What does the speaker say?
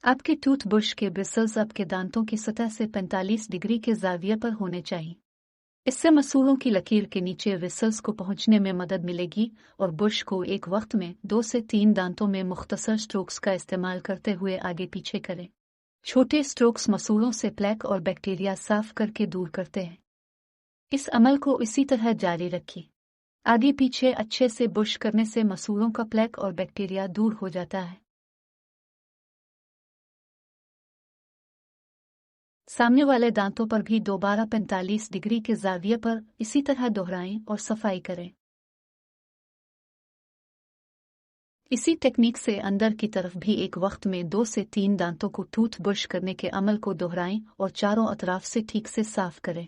आपके tooth brush के bristles आपके दांतों की सतह से 45 डिग्री के जाविये पर होने चाहिए। इससे मसूड़ों की लकीर के नीचे ब्रिसल्स को पहुंचने में मदद मिलेगी और ब्रश को एक वक्त में 2 से 3 दांतों में मुख्तसर स्ट्रोक्स का इस्तेमाल करते हुए आगे पीछे करें। छोटे स्ट्रोक्स मसूड़ों से प्लेक और बैक्टीरिया साफ करके दूर करते हैं। इस अमल को इसी तरह जारी रखिए। आगे पीछे अच्छे से ब्रश करने से मसूड़ों का प्लेक और बैक्टीरिया दूर हो जाता है। सामने वाले दांतों पर भी दोबारा 45 डिग्री के जाविये पर इसी तरह दोहराएं और सफाई करें। इसी टेक्निक से अंदर की तरफ भी एक वक्त में 2 से 3 दांतों को टूथ ब्रश करने के अमल को दोहराएं और चारों अतराफ से ठीक से साफ करें।